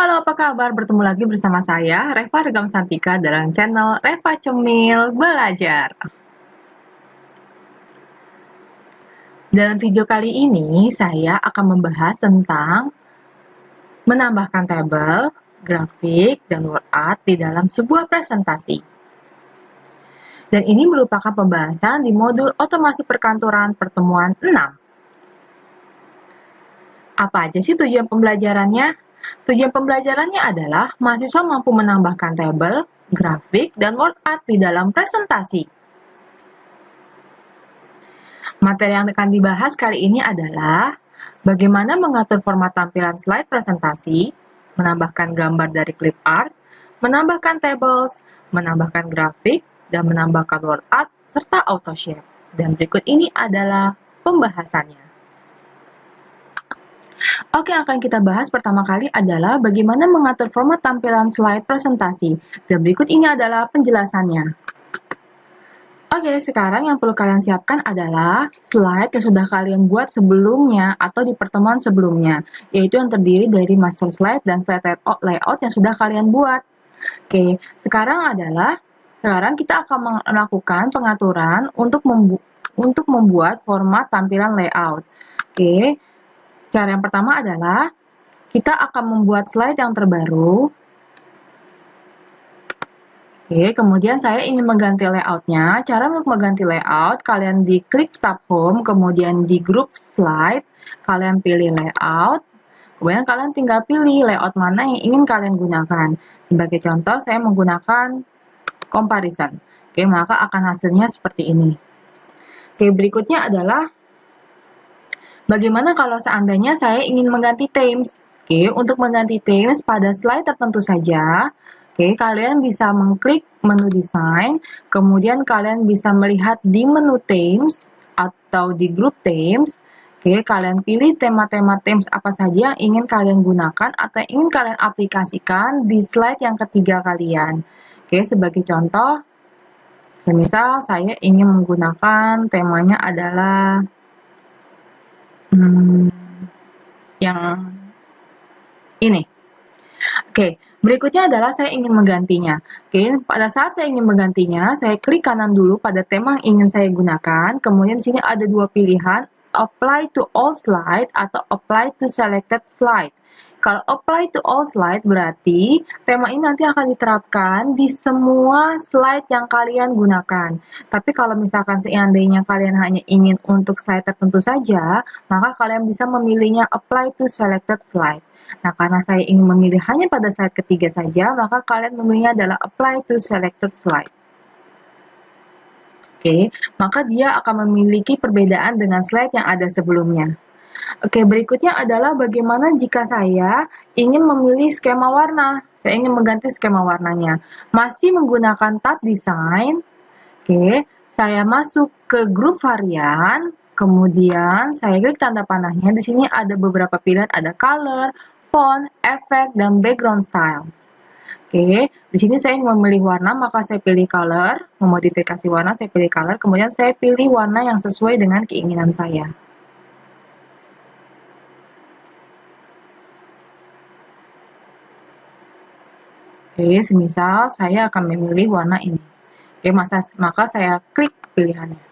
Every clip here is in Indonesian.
Halo, apa kabar? Bertemu lagi bersama saya, Reva Regam Santika, dalam channel Reva Cemil Belajar. Dalam video kali ini, saya akan membahas tentang menambahkan tabel, grafik, dan word art di dalam sebuah presentasi. Dan ini merupakan pembahasan di modul otomasi perkantoran pertemuan 6. Apa aja sih tujuan pembelajarannya? Tujuan pembelajarannya adalah mahasiswa mampu menambahkan tabel, grafik, dan word art di dalam presentasi. Materi yang akan dibahas kali ini adalah bagaimana mengatur format tampilan slide presentasi, menambahkan gambar dari clip art, menambahkan tables, menambahkan grafik, dan menambahkan word art, serta auto shape. Dan berikut ini adalah pembahasannya. Oke, yang akan kita bahas pertama kali adalah bagaimana mengatur format tampilan slide presentasi. Dan berikut ini adalah penjelasannya. Oke, sekarang yang perlu kalian siapkan adalah slide yang sudah kalian buat sebelumnya atau di pertemuan sebelumnya, yaitu yang terdiri dari master slide dan slide layout yang sudah kalian buat. Oke, sekarang kita akan melakukan pengaturan untuk membuat format tampilan layout. Oke, cara yang pertama adalah kita akan membuat slide yang terbaru. Oke, kemudian saya ingin mengganti layoutnya. Cara untuk mengganti layout, kalian diklik tab home, kemudian di group slide, kalian pilih layout, kemudian kalian tinggal pilih layout mana yang ingin kalian gunakan. Sebagai contoh, saya menggunakan comparison. Oke, maka akan hasilnya seperti ini. Oke, berikutnya adalah bagaimana kalau seandainya saya ingin mengganti themes. Oke, untuk mengganti themes pada slide tertentu saja, oke, kalian bisa mengklik menu design, kemudian kalian bisa melihat di menu themes atau di group themes. Oke, kalian pilih tema-tema themes apa saja yang ingin kalian gunakan atau yang ingin kalian aplikasikan di slide yang ketiga kalian. Oke, sebagai contoh, semisal saya ingin menggunakan temanya adalah yang ini. Oke, berikutnya adalah saya ingin menggantinya. Oke, pada saat saya ingin menggantinya, saya klik kanan dulu pada tema yang ingin saya gunakan. Kemudian di sini ada dua pilihan, apply to all slide atau apply to selected slide. Kalau apply to all slide berarti tema ini nanti akan diterapkan di semua slide yang kalian gunakan. Tapi kalau misalkan seandainya kalian hanya ingin untuk slide tertentu saja, maka kalian bisa memilihnya apply to selected slide. Nah, karena saya ingin memilih hanya pada slide ketiga saja, maka kalian memilihnya adalah apply to selected slide. Oke, maka dia akan memiliki perbedaan dengan slide yang ada sebelumnya. Oke, berikutnya adalah bagaimana jika saya ingin memilih skema warna. Saya ingin mengganti skema warnanya. Masih menggunakan tab design. Oke, saya masuk ke grup varian, kemudian saya klik tanda panahnya. Di sini ada beberapa pilihan, ada color, font, efek, dan background styles. Oke, di sini saya ingin memilih warna, maka saya pilih color, memodifikasi warna, saya pilih color, kemudian saya pilih warna yang sesuai dengan keinginan saya. Oke, semisal saya akan memilih warna ini. Oke, maka saya klik pilihannya.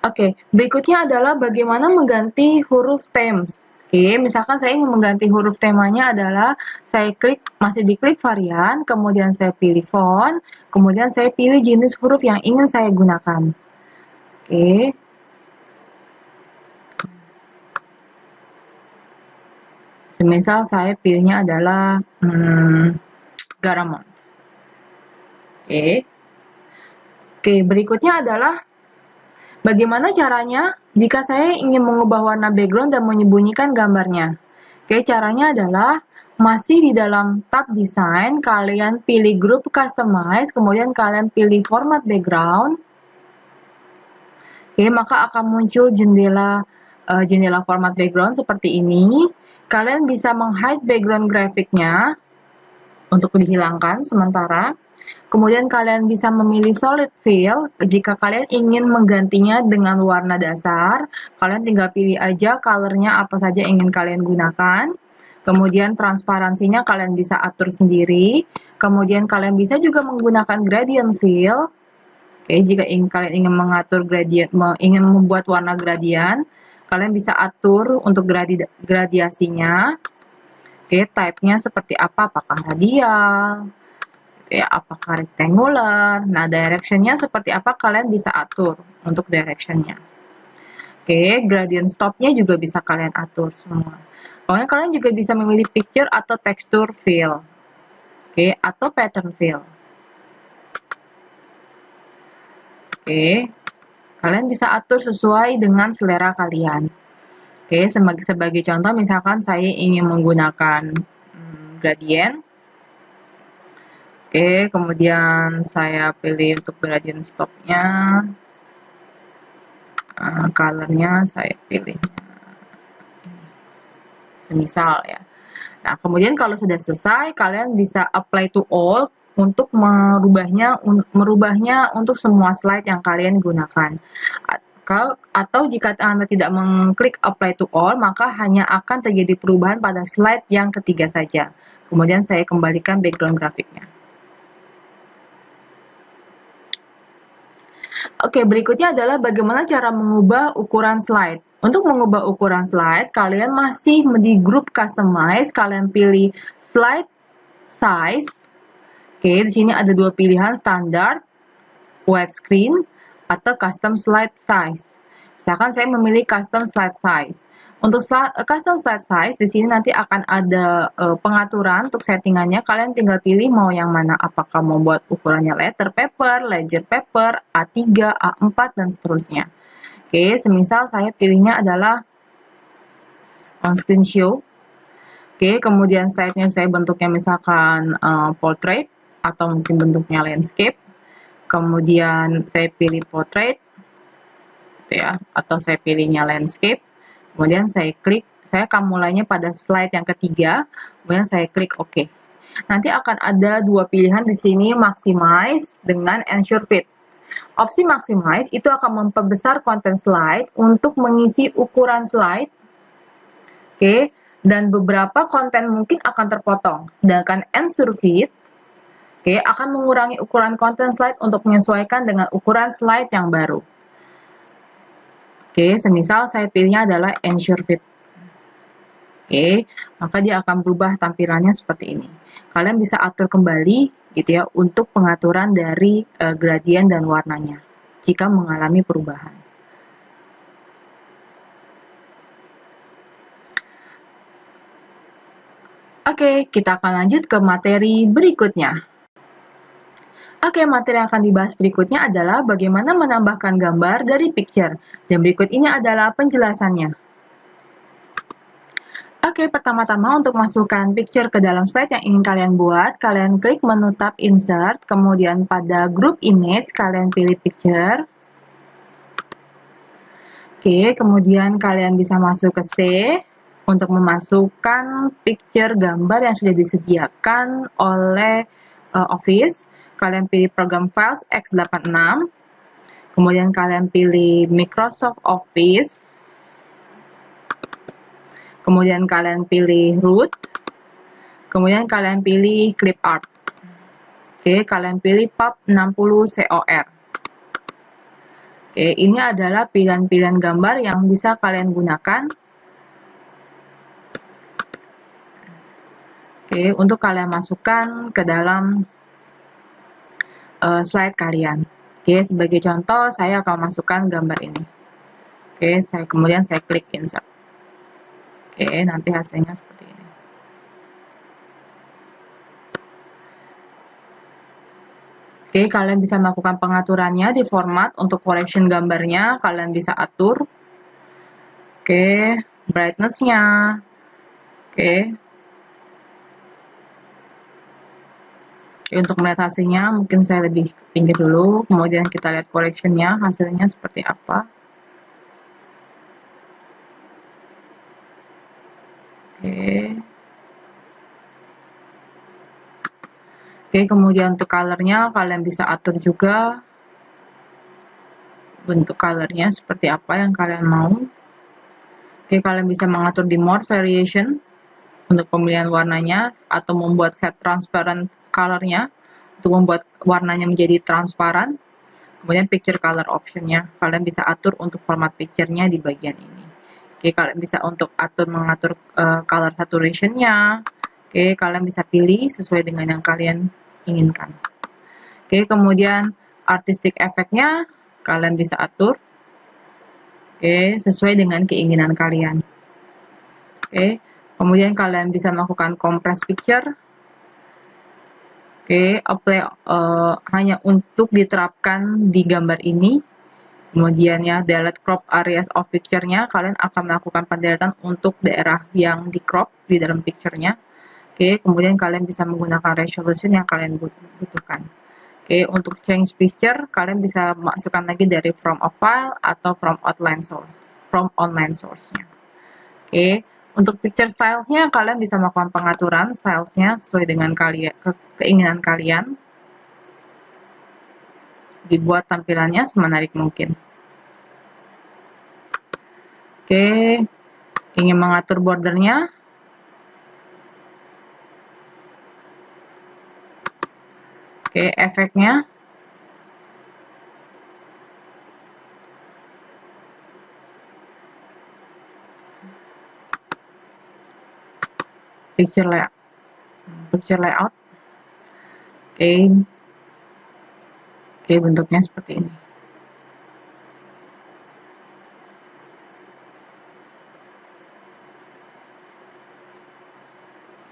Oke, berikutnya adalah bagaimana mengganti huruf themes. Oke, misalkan saya ingin mengganti huruf temanya adalah saya masih diklik varian, kemudian saya pilih font, kemudian saya pilih jenis huruf yang ingin saya gunakan. Oke. Semisal saya pilihnya adalah Garamond. Oke. Oke, berikutnya adalah bagaimana caranya jika saya ingin mengubah warna background dan menyembunyikan gambarnya. Oke, caranya adalah masih di dalam tab design, kalian pilih group customize, kemudian kalian pilih format background. Oke, maka akan muncul jendela format background seperti ini. Kalian bisa meng-hide background grafiknya untuk dihilangkan sementara. Kemudian kalian bisa memilih solid fill jika kalian ingin menggantinya dengan warna dasar. Kalian tinggal pilih aja colornya apa saja yang ingin kalian gunakan. Kemudian transparansinya kalian bisa atur sendiri. Kemudian kalian bisa juga menggunakan gradient fill. Oke, jika kalian ingin mengatur gradient, ingin membuat warna gradient, kalian bisa atur untuk gradiasinya. Oke, type-nya seperti apa? Apakah radial? Ya, apakah rectangular? Nah, direction-nya seperti apa? Kalian bisa atur untuk direction-nya. Oke, gradient stop-nya juga bisa kalian atur semua. Pokoknya kalian juga bisa memilih picture atau texture fill. Oke, atau pattern fill. Oke, kalian bisa atur sesuai dengan selera kalian. Oke, sebagai contoh, misalkan saya ingin menggunakan gradient. Oke, kemudian saya pilih untuk gradient stop-nya. Color-nya saya pilih semisal ya. Nah, kemudian kalau sudah selesai, kalian bisa apply to all untuk merubahnya untuk semua slide yang kalian gunakan. Atau jika Anda tidak mengklik apply to all, maka hanya akan terjadi perubahan pada slide yang ketiga saja. Kemudian saya kembalikan background grafiknya. Oke, berikutnya adalah bagaimana cara mengubah ukuran slide. Untuk mengubah ukuran slide, kalian masih di grup customize, kalian pilih slide size. Oke, di sini ada dua pilihan, standard, widescreen, atau custom slide size. Misalkan saya memilih custom slide size. Untuk custom slide size, di sini nanti akan ada pengaturan untuk settingannya. Kalian tinggal pilih mau yang mana, apakah mau buat ukurannya letter paper, ledger paper, A3, A4, dan seterusnya. Oke, semisal saya pilihnya adalah on screen show. Oke, kemudian slide-nya saya bentuknya misalkan portrait, atau mungkin bentuknya landscape. Kemudian saya pilih portrait, ya, atau saya pilihnya landscape. Kemudian saya klik, saya akan mulainya pada slide yang ketiga, kemudian saya klik OK. Nanti akan ada dua pilihan di sini, maximize dengan ensure fit. Opsi maximize itu akan memperbesar konten slide untuk mengisi ukuran slide. Oke, dan beberapa konten mungkin akan terpotong. Sedangkan ensure fit akan mengurangi ukuran konten slide untuk menyesuaikan dengan ukuran slide yang baru. Oke, semisal saya pilihnya adalah ensure fit. Oke, maka dia akan berubah tampilannya seperti ini. Kalian bisa atur kembali gitu ya untuk pengaturan dari gradient dan warnanya jika mengalami perubahan. Oke, kita akan lanjut ke materi berikutnya. Oke, materi yang akan dibahas berikutnya adalah bagaimana menambahkan gambar dari picture. Dan berikut ini adalah penjelasannya. Oke, pertama-tama untuk masukkan picture ke dalam slide yang ingin kalian buat, kalian klik menu tab insert, kemudian pada group image, kalian pilih picture. Oke, kemudian kalian bisa masuk ke C, untuk memasukkan picture gambar yang sudah disediakan oleh Office. Kalian pilih program files x86, kemudian kalian pilih Microsoft Office, kemudian kalian pilih root, kemudian kalian pilih clip art. Oke, kalian pilih pub 60 COR. Oke, ini adalah pilihan-pilihan gambar yang bisa kalian gunakan. Oke, untuk kalian masukkan ke dalam slide kalian. Oke, sebagai contoh saya akan masukkan gambar ini. Oke, kemudian saya klik insert. Oke, nanti hasilnya seperti ini. Oke, kalian bisa melakukan pengaturannya di format untuk correction gambarnya, kalian bisa atur. Oke, brightness-nya. Oke. Untuk melihat hasilnya, mungkin saya lebih pinggir dulu, kemudian kita lihat correction-nya, hasilnya seperti apa. Oke, kemudian untuk color-nya, kalian bisa atur juga bentuk color-nya seperti apa yang kalian mau. Oke, kalian bisa mengatur di more variation. untuk pemilihan warnanya atau membuat set transparent color-nya untuk membuat warnanya menjadi transparan. Kemudian picture color option-nya, kalian bisa atur untuk format picture-nya di bagian ini. Oke, kalian bisa untuk mengatur color saturation-nya. Oke, kalian bisa pilih sesuai dengan yang kalian inginkan. Oke, kemudian artistic effect-nya kalian bisa atur. Oke, sesuai dengan keinginan kalian. Oke, kemudian kalian bisa melakukan compress picture. Oke, apply hanya untuk diterapkan di gambar ini. Kemudian ya, delete crop areas of picture-nya, kalian akan melakukan pendeletan untuk daerah yang di crop di dalam picture-nya. Oke, kemudian kalian bisa menggunakan resolution yang kalian butuhkan. Oke, untuk change picture, kalian bisa masukkan lagi dari from a file atau from online source-nya. Oke, untuk picture styles-nya, kalian bisa melakukan pengaturan styles-nya sesuai dengan keinginan kalian. Dibuat tampilannya semenarik mungkin. Oke, ingin mengatur bordernya. Oke, efeknya. Picture layout. Oke, bentuknya seperti ini.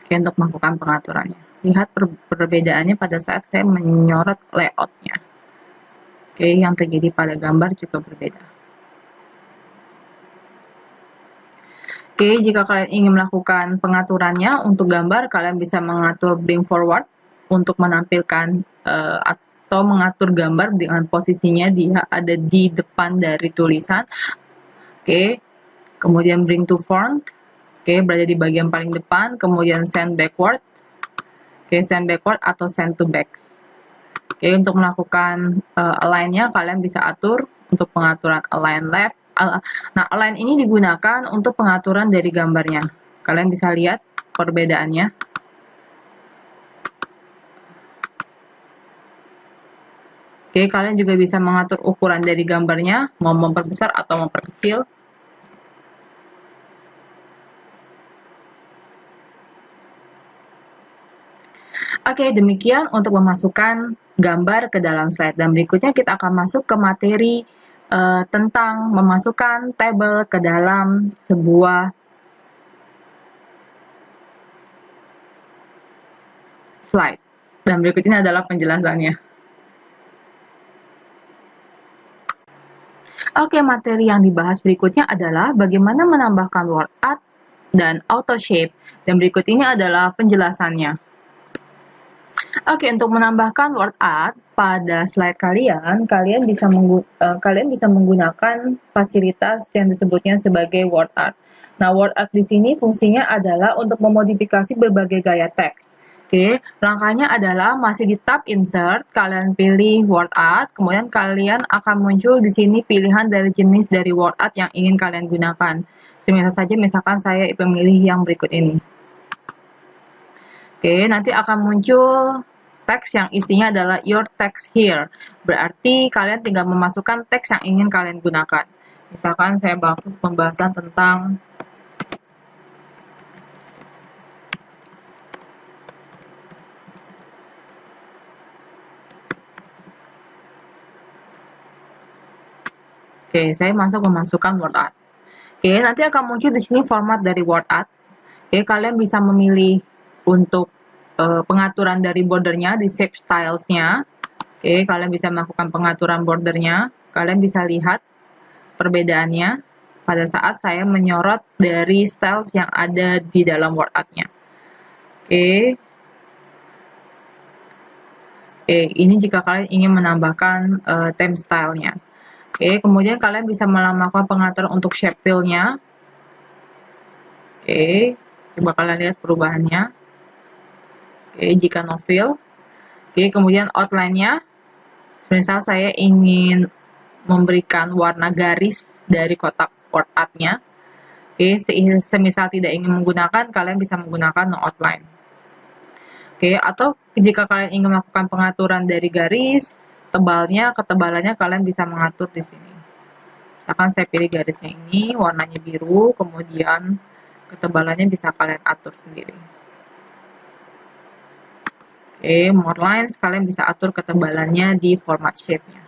Oke, untuk melakukan pengaturannya. Lihat perbedaannya pada saat saya menyorot layoutnya. Oke, yang terjadi pada gambar juga berbeda. Oke, jika kalian ingin melakukan pengaturannya untuk gambar, kalian bisa mengatur bring forward untuk menampilkan atau mengatur gambar dengan posisinya dia ada di depan dari tulisan. Oke, kemudian bring to front. Oke, berada di bagian paling depan. Kemudian send backward. Oke, send backward atau send to back. Oke, untuk melakukan align-nya, kalian bisa atur untuk pengaturan align left. Nah, align ini digunakan untuk pengaturan dari gambarnya. Kalian bisa lihat perbedaannya. Oke, kalian juga bisa mengatur ukuran dari gambarnya, mau memperbesar atau memperkecil. Oke, demikian untuk memasukkan gambar ke dalam slide. Dan berikutnya kita akan masuk ke materi tentang memasukkan tabel ke dalam sebuah slide. Dan berikut ini adalah penjelasannya. Oke, materi yang dibahas berikutnya adalah bagaimana menambahkan word art dan auto shape. Dan berikut ini adalah penjelasannya. Oke, untuk menambahkan word art pada slide kalian bisa menggunakan fasilitas yang disebutnya sebagai word art. Nah, word art di sini fungsinya adalah untuk memodifikasi berbagai gaya teks. Oke, langkahnya adalah masih di tab insert, kalian pilih word art, kemudian kalian akan muncul di sini pilihan dari jenis dari word art yang ingin kalian gunakan. Semisal saja, misalkan saya memilih yang berikut ini. Oke, nanti akan muncul teks yang isinya adalah your text here. Berarti kalian tinggal memasukkan teks yang ingin kalian gunakan. Misalkan saya bahas pembahasan tentang Oke, saya memasukkan word art. Oke, nanti akan muncul di sini format dari word art. Oke, kalian bisa memilih untuk pengaturan dari bordernya di shape styles-nya. Oke, kalian bisa melakukan pengaturan bordernya. Kalian bisa lihat perbedaannya pada saat saya menyorot dari styles yang ada di dalam word art-nya. Oke. Oke, ini jika kalian ingin menambahkan theme style-nya. Oke, kemudian kalian bisa melakukan pengaturan untuk shape fill-nya. Oke, coba kalian lihat perubahannya. Oke, jika no fill. Oke, kemudian outline-nya. Misal saya ingin memberikan warna garis dari kotak word art-nya. Oke, semisal tidak ingin menggunakan, kalian bisa menggunakan no outline. Oke, atau jika kalian ingin melakukan pengaturan dari garis, tebalnya, ketebalannya kalian bisa mengatur di sini. Misalkan saya pilih garisnya ini, warnanya biru, kemudian ketebalannya bisa kalian atur sendiri. Oke, more lines, kalian bisa atur ketebalannya di format shape-nya.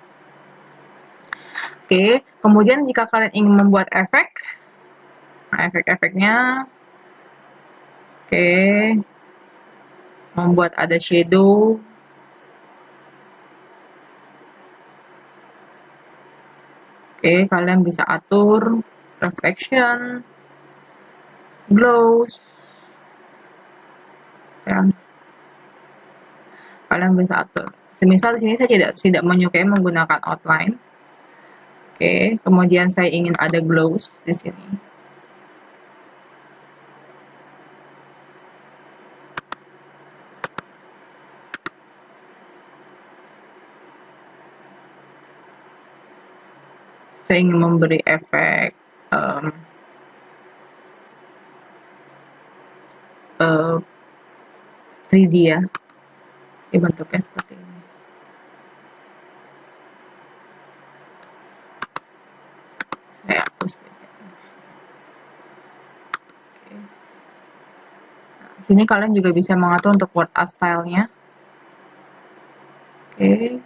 Oke, kemudian jika kalian ingin membuat efek, nah efek-efeknya, oke, membuat ada shadow, oke, kalian bisa atur reflection, glows, ya. Kalian bisa atur. Semisal di sini saya tidak menyukai menggunakan outline. Oke, kemudian saya ingin ada glows di sini. Saya ingin memberi efek 3D ya. Ini bentuknya seperti ini. Saya hapus. Oke. Nah, sini kalian juga bisa mengatur untuk word art style-nya. Oke.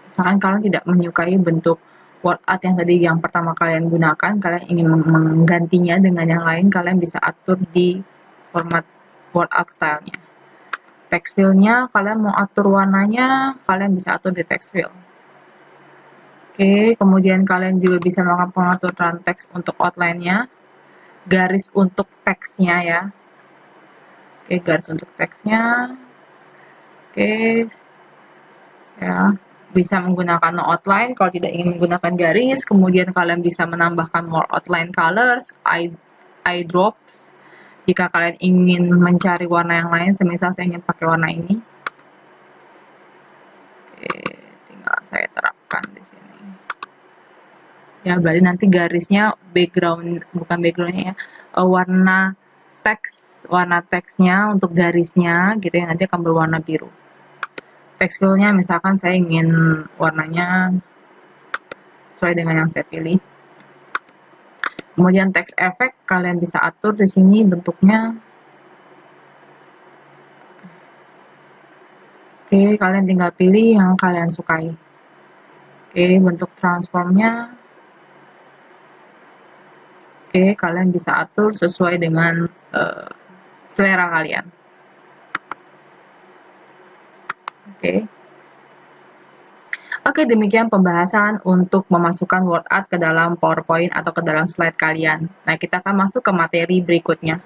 Misalkan kalian tidak menyukai bentuk word art yang tadi yang pertama kalian gunakan, kalian ingin menggantinya dengan yang lain, kalian bisa atur di format word art style-nya. Text fill-nya, kalian mau atur warnanya, kalian bisa atur di text fill. Oke, kemudian kalian juga bisa melakukan pengaturan teks untuk outline-nya, garis untuk teksnya ya. Oke, garis untuk teksnya. Oke, ya, bisa menggunakan no outline kalau tidak ingin menggunakan garis. Kemudian kalian bisa menambahkan more outline colors, eye drops. Jika kalian ingin mencari warna yang lain, semisal saya ingin pakai warna ini. Oke, tinggal saya terapkan di sini. Ya, berarti nanti garisnya background, bukan backgroundnya ya, warna teksnya untuk garisnya gitu ya, nanti akan berwarna biru. Text fill-nya misalkan saya ingin warnanya sesuai dengan yang saya pilih. Kemudian text effect kalian bisa atur di sini bentuknya. Oke, kalian tinggal pilih yang kalian sukai. Oke, bentuk transformnya. Oke, kalian bisa atur sesuai dengan selera kalian. Oke, demikian pembahasan untuk memasukkan word art ke dalam PowerPoint atau ke dalam slide kalian. Nah, kita akan masuk ke materi berikutnya.